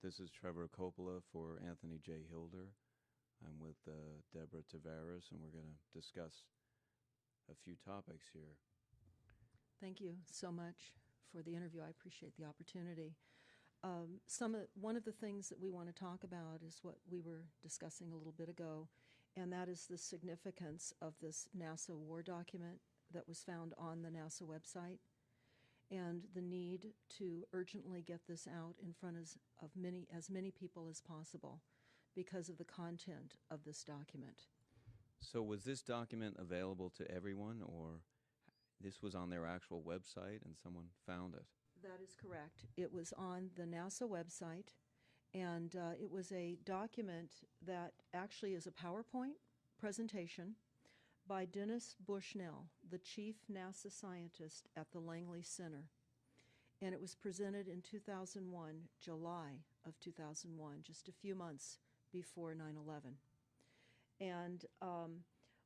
This is Trevor Coppola for Anthony J. Hilder. I'm with Deborah Tavares, and we're going to discuss a few topics here. Thank you so much for the interview. I appreciate the opportunity. One of the things that we want to talk about is what we were discussing a little bit ago, and that is the significance of this NASA war document that was found on the NASA website, and the need to urgently get this out in front of as many people as possible because of the content of this document. So was this document available to everyone, or this was on their actual website and someone found it? That is correct. It was on the NASA website, and it was a document that actually is a PowerPoint presentation by Dennis Bushnell, the chief NASA scientist at the Langley Center. And it was presented in 2001, July of 2001, just a few months before 9/11. And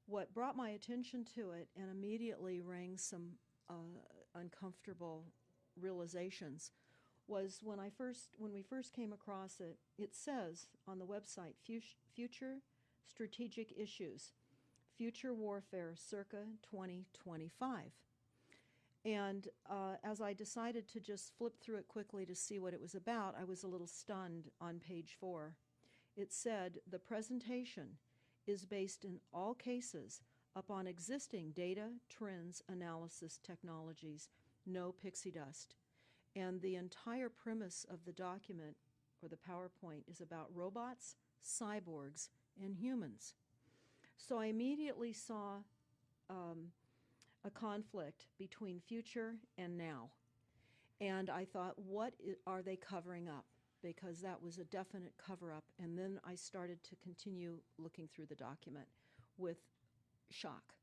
what brought my attention to it and immediately rang some uncomfortable realizations was when we first came across it. It says on the website, future strategic issues, future warfare circa 2025. And as I decided to just flip through it quickly to see what it was about, I was a little stunned on page 4. It said, the presentation is based in all cases upon existing data, trends, analysis technologies, no pixie dust. And the entire premise of the document, or the PowerPoint, is about robots, cyborgs, and humans. So I immediately saw a conflict between future and now. And I thought, what are they covering up? Because that was a definite cover-up. And then I started to continue looking through the document with shock.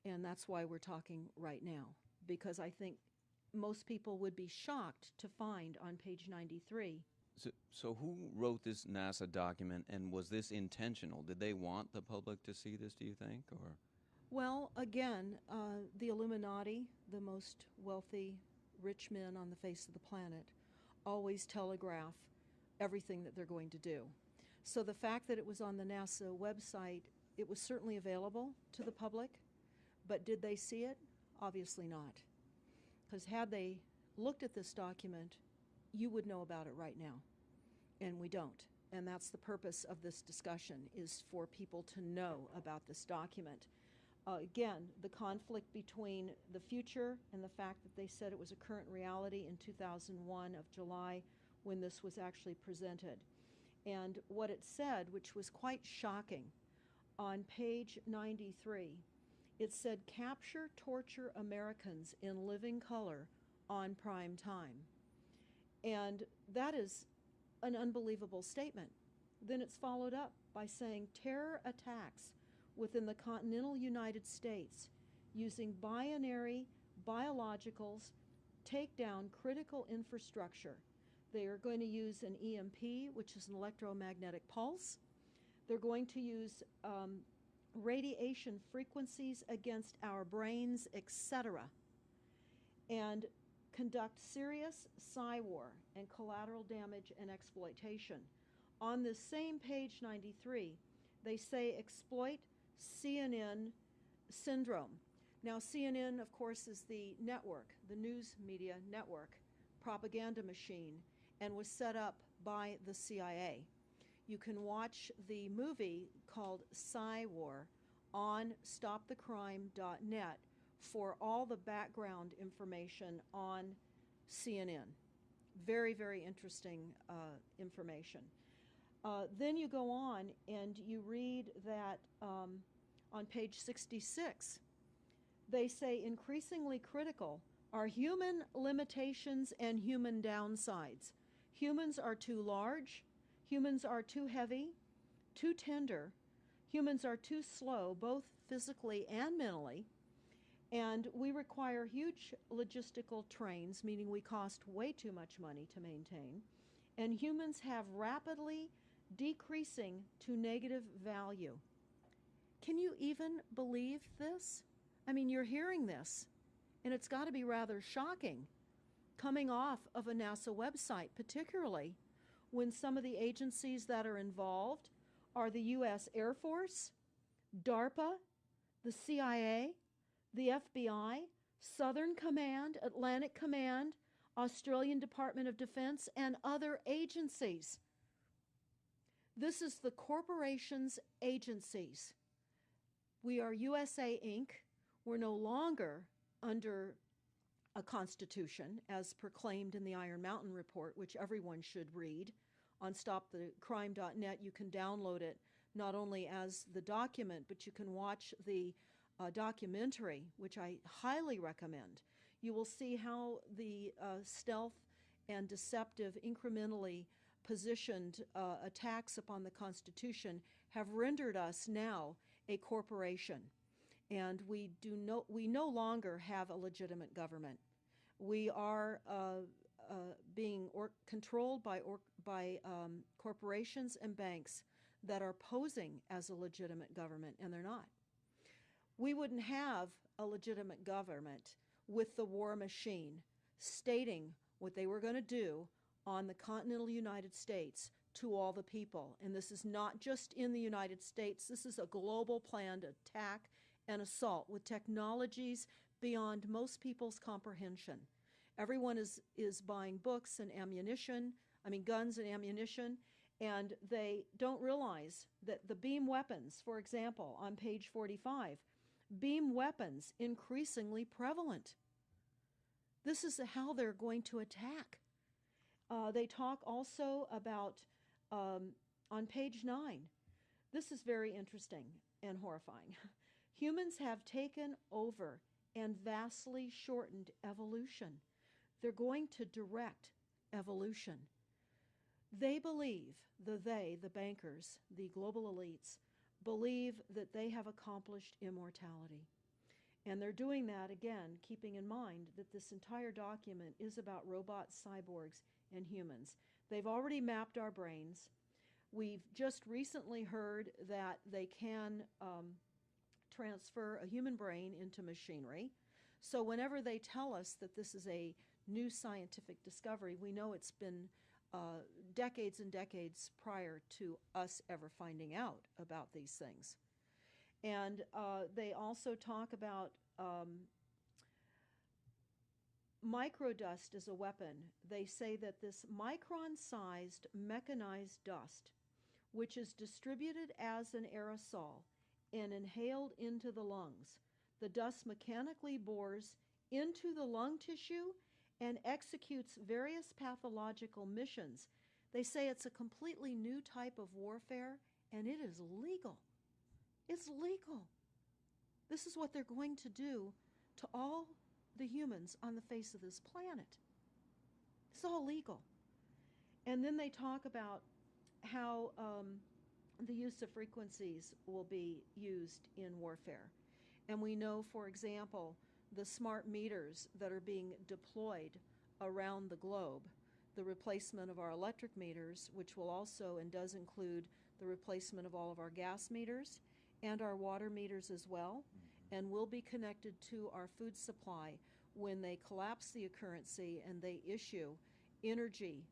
And that's why we're talking right now, because I think most people would be shocked to find on page 93. So who wrote this NASA document, and was this intentional? Did they want the public to see this, do you think? Or? Well, again, the Illuminati, the most wealthy, rich men on the face of the planet, always telegraph everything that they're going to do. So the fact that it was on the NASA website, it was certainly available to the public, but did they see it? Obviously not. Because had they looked at this document, you would know about it right now, and we don't. And that's the purpose of this discussion, is for people to know about this document. Again, the conflict between the future and the fact that they said it was a current reality in 2001 of July when this was actually presented. And what it said, which was quite shocking, on page 93, it said, capture, torture Americans in living color on prime time. And that is an unbelievable statement. Then it's followed up by saying terror attacks within the continental United States using binary biologicals take down critical infrastructure. They are going to use an EMP, which is an electromagnetic pulse. They're going to use radiation frequencies against our brains, etc., and conduct serious psy-war and collateral damage and exploitation. On this same page 93, they say exploit CNN syndrome. Now, CNN, of course, is the network, the news media network, propaganda machine, and was set up by the CIA. You can watch the movie called Psy-War on stopthecrime.net for all the background information on CNN. Very, very interesting information. Then you go on and you read that on page 66, they say increasingly critical are human limitations and human downsides. Humans are too large, humans are too heavy, too tender, humans are too slow, both physically and mentally, and we require huge logistical trains, meaning we cost way too much money to maintain, and humans have rapidly decreasing to negative value. Can you even believe this? I mean, you're hearing this, and it's got to be rather shocking coming off of a NASA website, particularly when some of the agencies that are involved are the U.S. Air Force, DARPA, the CIA, the FBI, Southern Command, Atlantic Command, Australian Department of Defense, and other agencies. This is the corporation's agencies. We are USA Inc. We're no longer under a constitution as proclaimed in the Iron Mountain Report, which everyone should read. On stopthecrime.net, you can download it not only as the document, but you can watch the documentary, which I highly recommend. You will see how the stealth and deceptive, incrementally positioned attacks upon the Constitution have rendered us now a corporation. And we no longer have a legitimate government. We are being controlled by corporations and banks that are posing as a legitimate government, and they're not. We wouldn't have a legitimate government with the war machine stating what they were going to do on the continental United States to all the people. And this is not just in the United States. This is a global planned attack and assault with technologies beyond most people's comprehension. Everyone is buying books and ammunition, guns and ammunition, and they don't realize that the beam weapons, for example, on page 45, beam weapons increasingly prevalent. This is how they're going to attack. They talk also about, on page 9, this is very interesting and horrifying. Humans have taken over and vastly shortened evolution. They're going to direct evolution. They believe, the bankers, the global elites, believe that they have accomplished immortality. And they're doing that, again, keeping in mind that this entire document is about robots, cyborgs, and humans. They've already mapped our brains. We've just recently heard that they can transfer a human brain into machinery. So whenever they tell us that this is a new scientific discovery, we know it's been decades and decades prior to us ever finding out about these things. And they also talk about microdust as a weapon. They say that this micron-sized mechanized dust, which is distributed as an aerosol and inhaled into the lungs, the dust mechanically bores into the lung tissue and executes various pathological missions. They say it's a completely new type of warfare, and it is legal. It's legal. This is what they're going to do to all the humans on the face of this planet. It's all legal. And then they talk about how the use of frequencies will be used in warfare. And we know, for example, the smart meters that are being deployed around the globe, the replacement of our electric meters, which will also and does include the replacement of all of our gas meters and our water meters as well, and will be connected to our food supply when they collapse the currency and they issue energy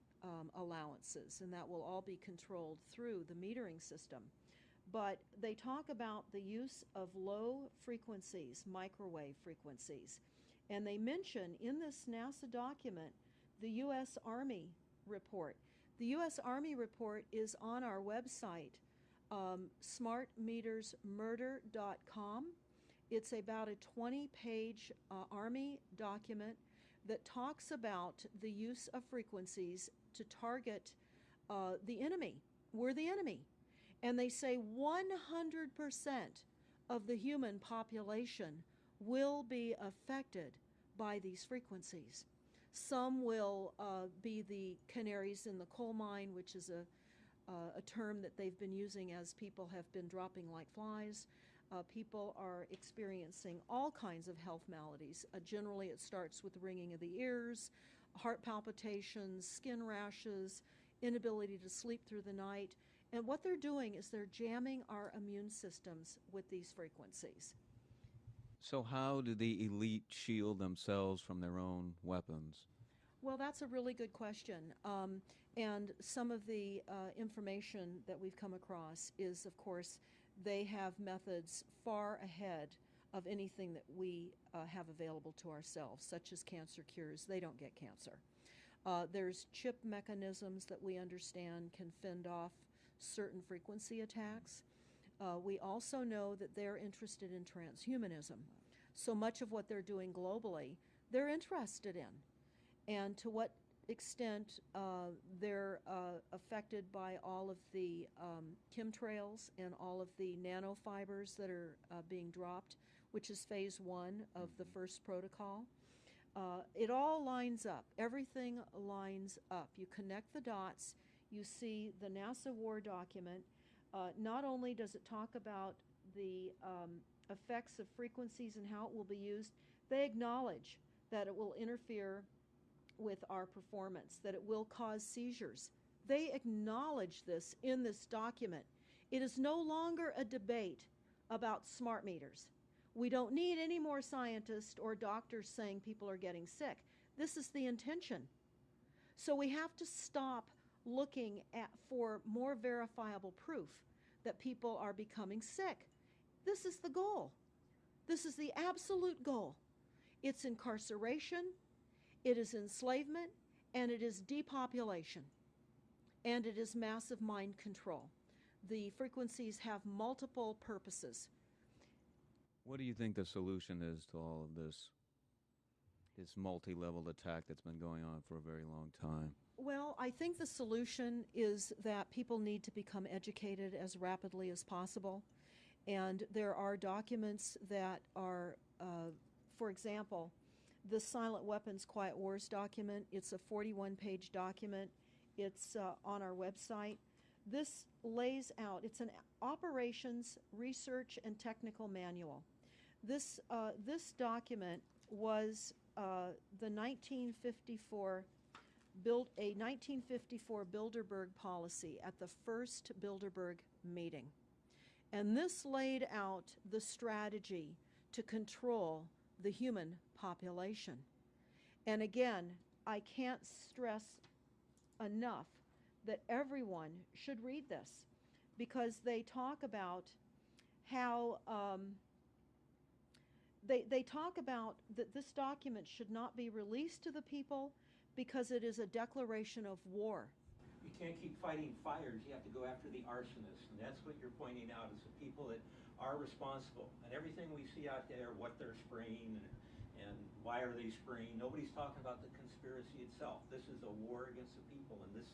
allowances, and that will all be controlled through the metering system. But they talk about the use of low frequencies, microwave frequencies, and they mention in this NASA document the U.S. Army report. The U.S. Army report is on our website, smartmetersmurder.com. It's about a 20-page Army document that talks about the use of frequencies to target the enemy. We're the enemy. And they say 100% of the human population will be affected by these frequencies. Some will be the canaries in the coal mine, which is a term that they've been using as people have been dropping like flies. People are experiencing all kinds of health maladies. Generally, it starts with ringing of the ears, heart palpitations, skin rashes, inability to sleep through the night. And what they're doing is they're jamming our immune systems with these frequencies. So how do the elite shield themselves from their own weapons? Well, that's a really good question. And some of the information that we've come across is, of course, they have methods far ahead of anything that we have available to ourselves, such as cancer cures. They don't get cancer. There's chip mechanisms that we understand can fend off certain frequency attacks. We also know that they're interested in transhumanism. So much of what they're doing globally, they're interested in. And to what extent they're affected by all of the chemtrails and all of the nanofibers that are being dropped, which is phase one of the first protocol. It all lines up. Everything lines up. You connect the dots. You see the NASA war document. Not only does it talk about the effects of frequencies and how it will be used, they acknowledge that it will interfere with our performance, that it will cause seizures. They acknowledge this in this document. It is no longer a debate about smart meters. We don't need any more scientists or doctors saying people are getting sick. This is the intention. So we have to stop looking for more verifiable proof that people are becoming sick. This is the goal. This is the absolute goal. It's incarceration, it is enslavement, and it is depopulation, and it is massive mind control. The frequencies have multiple purposes. What do you think the solution is to all of this multi-level attack that's been going on for a very long time? Well, I think the solution is that people need to become educated as rapidly as possible. And there are documents that are, for example, the Silent Weapons Quiet Wars document. It's a 41-page document. It's on our website. This lays out, it's an operations, research, and technical manual. This document was the 1954 a 1954 Bilderberg policy at the first Bilderberg meeting. And this laid out the strategy to control the human population. And again, I can't stress enough that everyone should read this, because they talk about how they talk about that this document should not be released to the people because it is a declaration of war. You can't keep fighting fires. You have to go after the arsonists. And that's what you're pointing out, is the people that are responsible. And everything we see out there, what they're spraying and why are they spraying, nobody's talking about the conspiracy itself. This is a war against the people, and this